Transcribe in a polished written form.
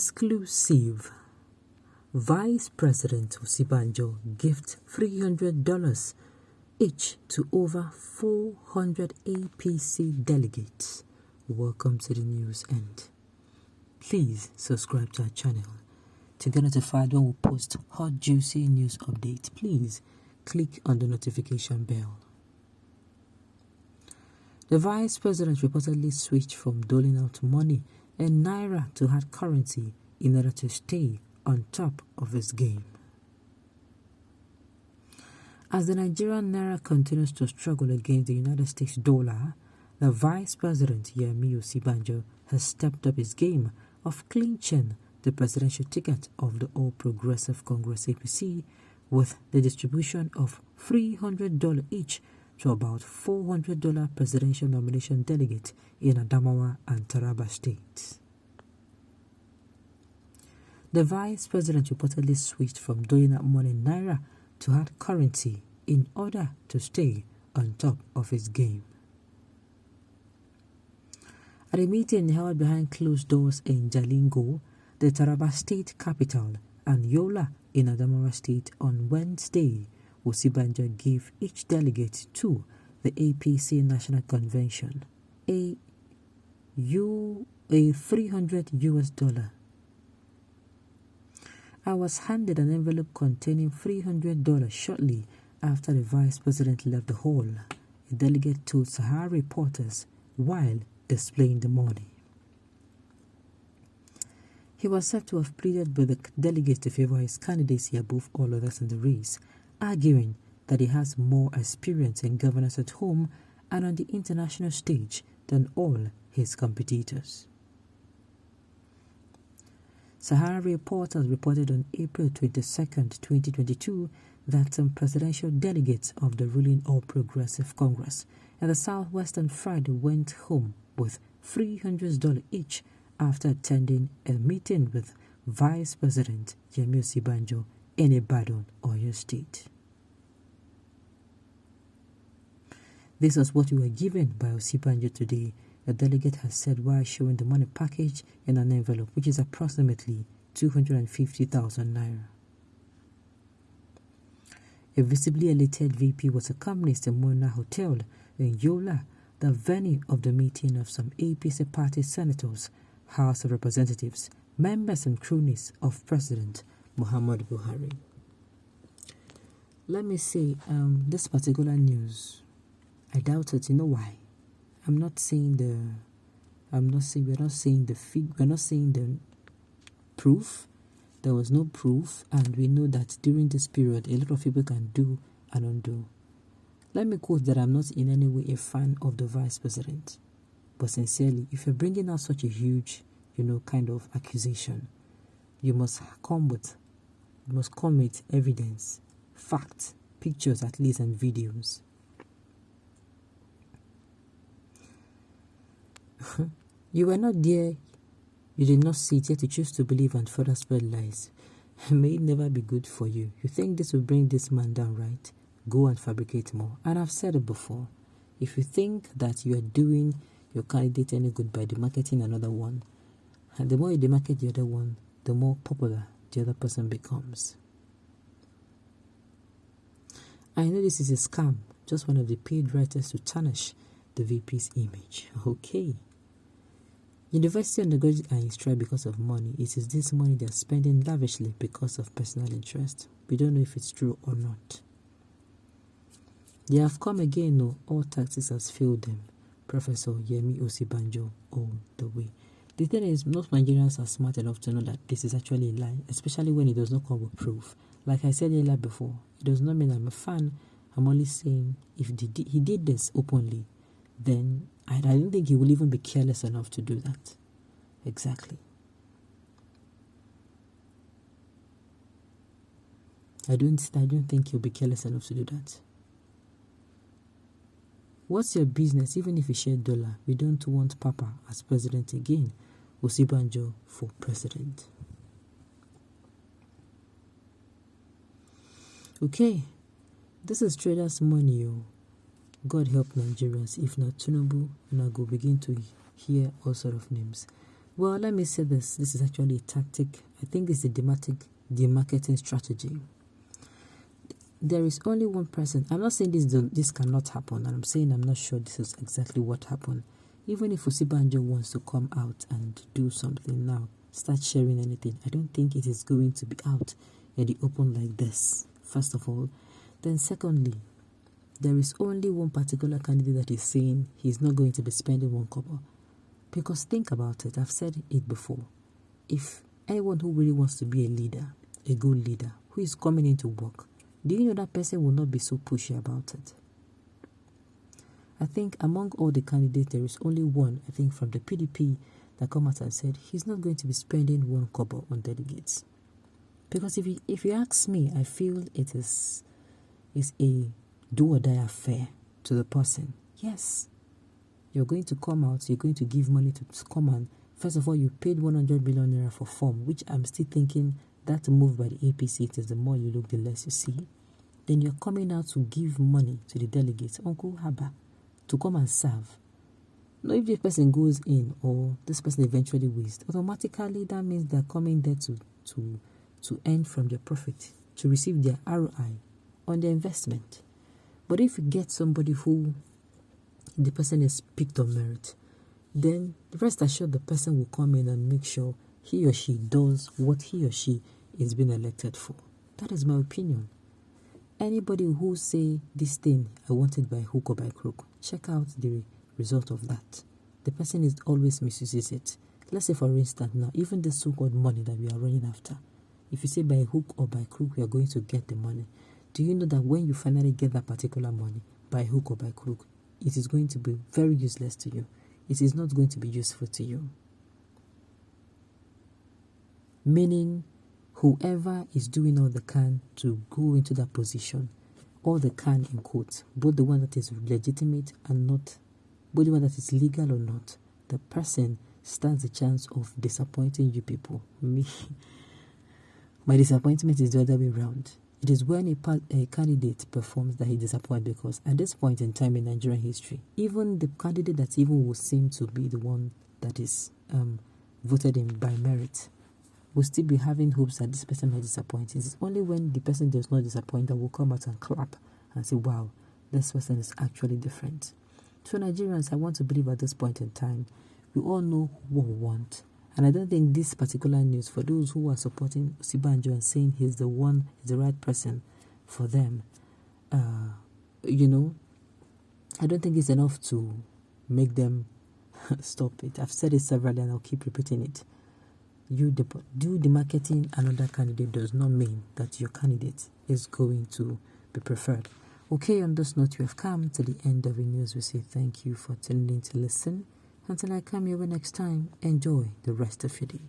Exclusive. Vice President Osinbajo gift $300 each to over 400 APC delegates. Welcome to the news and please subscribe to our channel to get notified when we post hot juicy news updates. Please click on the notification bell. The Vice President reportedly switched from doling out money and naira to hard currency in order to stay on top of his game. As the Nigerian naira continues to struggle against the United States dollar, the Vice President Osinbajo has stepped up his game of clinching the presidential ticket of the All Progressive Congress APC with the distribution of $300 each to about $400 presidential nomination delegates in Adamawa and Taraba states. The Vice President reportedly switched from doling out money in naira to hard currency in order to stay on top of his game. At a meeting held behind closed doors in Jalingo, the Taraba state capital, and Yola in Adamawa state on Wednesday, Osinbajo gave each delegate to the APC National Convention a $300. I was handed an envelope containing $300 shortly after the Vice President left the hall, a delegate told Sahara reporters while displaying the money. He was said to have pleaded with the delegates to favor his candidacy above all others in the race, arguing that he has more experience in governance at home and on the international stage than all his competitors. Sahara reporters reported on April 22, 2022, that some presidential delegates of the ruling All Progressive Congress and the Southwestern Friday went home with $300 each after attending a meeting with Vice President Osinbajo in Ibadan, Oyo State. This was what we were given by Osinbajo today, a delegate has said while showing the money package in an envelope, which is approximately 250,000 naira. A visibly elated VP was accompanied to Mona Hotel in Yola, the venue of the meeting of some APC party senators, House of Representatives, members and cronies of President Muhammadu Buhari. Let me say, this particular news, I doubt it. You know why? We're not seeing the proof. There was no proof, and we know that during this period, a lot of people can do and undo. Let me quote that I'm not in any way a fan of the Vice President, but sincerely, if you're bringing out such a huge, kind of accusation, you must come with evidence, facts, pictures at least, and videos. You were not there, you did not see it, yet you choose to believe and further spread lies. May it never be good for you. You think this will bring this man down, right? Go and fabricate more. And I've said it before. If you think that you are doing your candidate any good by demarketing another one, and the more you demarket the other one, the more popular the other person becomes. I know this is a scam, just one of the paid writers to tarnish the VP's image. Okay. University undergraduates are in strike because of money. It is this money they are spending lavishly because of personal interest. We don't know if it's true or not. They have come again, no, all tactics has failed them. Professor Osinbajo all the way. The thing is, most Nigerians are smart enough to know that this is actually a lie, especially when it does not come with proof. Like I said earlier before, it does not mean I'm a fan. I'm only saying if he did this openly, then I don't think he will even be careless enough to do that. Exactly. I don't think he'll be careless enough to do that. What's your business? Even if you share dollar, we don't want Papa as president again. Osinbajo for president. Okay, this is traders' money, yo. God help Nigerians. If not Tinubu, and I go begin to hear all sort of names. Well, let me say this. This is actually a tactic. I think it's a demarketing strategy. There is only one person. I'm not saying this cannot happen, and I'm saying I'm not sure this is exactly what happened. Even if Osinbajo wants to come out and do something now, start sharing anything, I don't think it is going to be out in the open like this, first of all. Then secondly, there is only one particular candidate that is saying he's not going to be spending one kobo. Because think about it, I've said it before. If anyone who really wants to be a leader, a good leader, who is coming into work, do you know that person will not be so pushy about it? I think among all the candidates, there is only one, I think from the PDP, that come out and said he's not going to be spending one kobo on delegates. Because if you ask me, I feel it is a do or die affair to the person. Yes, you're going to come out, you're going to give money to come and, first of all, you paid 100 billion naira for form, which I'm still thinking that move by the APC, it is the more you look, the less you see. Then you're coming out to give money to the delegates, Uncle Haba, to come and serve. Now, if this person goes in or this person eventually wins, automatically that means they're coming there to earn from their profit, to receive their ROI on their investment. But if you get somebody who the person is picked on merit, then rest assured the person will come in and make sure he or she does what he or she is being elected for. That is my opinion. Anybody who say this thing, I want it by hook or by crook, check out the result of that. The person is always misuses it. Let's say, for instance, now, even the so-called money that we are running after, if you say by hook or by crook, we are going to get the money. Do you know that when you finally get that particular money, by hook or by crook, it is going to be very useless to you. It is not going to be useful to you. Meaning, whoever is doing all they can to go into that position, all they can in quotes, both the one that is legitimate and not, both the one that is legal or not, the person stands a chance of disappointing you people. Me, my disappointment is the other way around. It is when a candidate performs that he disappoints, because at this point in time in Nigerian history, even the candidate that even will seem to be the one that is voted in by merit will still be having hopes that this person might disappoint. It's only when the person does not disappoint that will come out and clap and say, wow, this person is actually different. So Nigerians, I want to believe at this point in time, we all know what we want. And I don't think this particular news, for those who are supporting Osinbajo and saying he's the one, he's the right person for them, I don't think it's enough to make them stop it. I've said it several and I'll keep repeating it. You do the marketing another candidate does not mean that your candidate is going to be preferred. Okay, on this note, we have come to the end of the news. We say thank you for tuning in to listen. Until I come your way next time, enjoy the rest of your day.